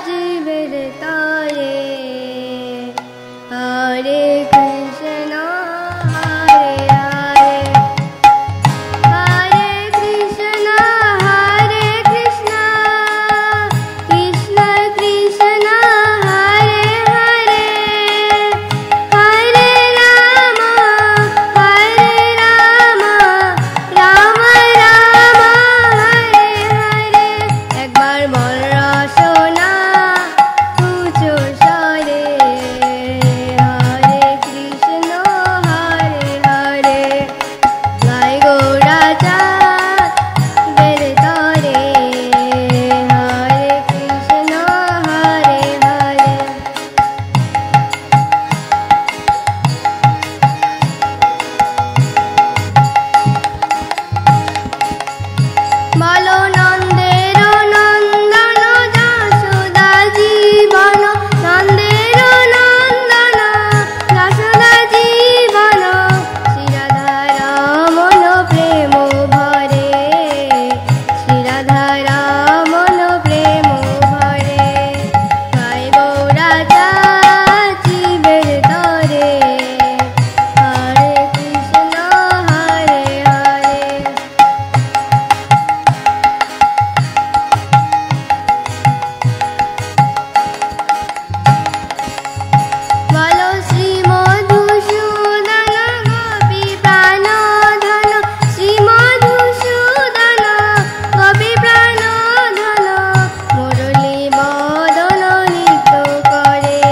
জীবের তরে। হরে কৃষ্ণ হরে হরে, হরে কৃষ্ণ হরে কৃষ্ণ, কৃষ্ণ কৃষ্ণ হরে হরে, হরে রাম রাম রাম হরে হরে। একবার বল রসনা উঁচু স্বরে, হরে কৃষ্ণ হরে হরে, গাই গৌরা চাঁদের তরে। হরে কৃষ্ণ হরে হরে। বলো নন্দের নন্দন যশোদা জীবন, নন্দের নন্দন যশোদা জীবন, শ্রীরাধার মন প্রেম ভরে, শ্রীরাধার মন প্রেম ভরে, গাই গৌরা চাঁদ জীবের তরে। হরে কৃষ্ণ হরে হরে। বলো শ্রী মধুসূদন গোপী প্রাণধন, শ্রী মধুসূদন গোপী প্রাণধন, মুরলী বদন নৃত্য করে,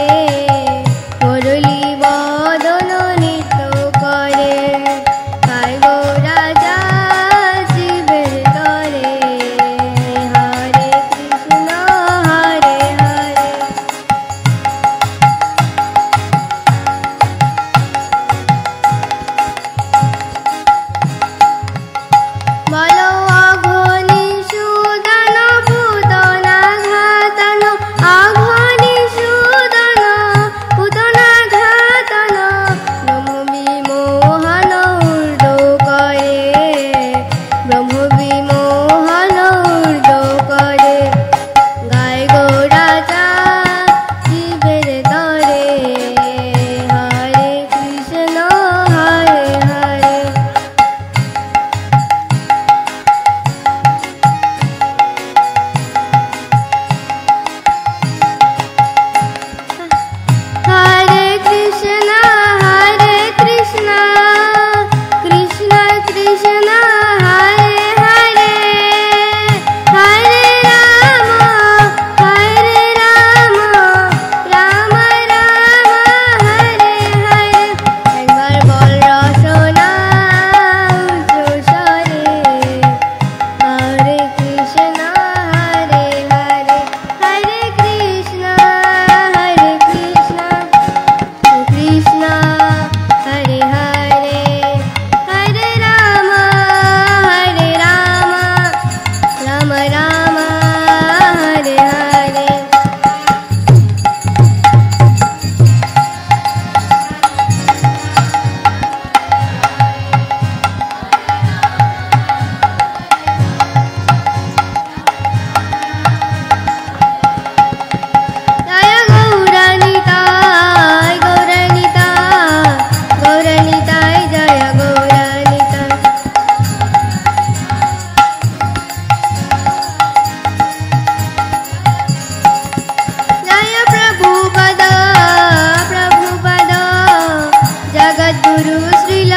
মুরলী বদন নৃত্য করে, গাই গৌরা চাঁদ জীবের তরে। হরে কৃষ্ণ হরে হরে। বলো অঘনি সুদন পুতনা ঘাতন, অঘনি সুদন পুতনা ঘাতন, ব্রহ্ম বিমোহন উর্দ করে, ব্রহ্ম বিমোহন উর্দ করে, গাই গৌরা চাঁদ জীবের তরে। হরে কৃষ্ণ হরে হরে। হরে কৃষ্ণ হরে কৃষ্ণ, কৃষ্ণ কৃষ্ণ হরে হরে, হরে রাম রাম রাম হরে হরে। একবার বল রসনা উঁচু স্বরে, হরে কৃষ্ণ হরে হরে, হরে কৃষ্ণ কৃষ্ণ হরে হরে, হরে রাম রাম রাম হরে হরে। জয় গৌরানিতাই গৌরানিতাই, গৌরানিতাই জয় গৌরানিতাই। জয় প্রভুপদ প্রভুপদ, জগদ্গুরু শ্রীল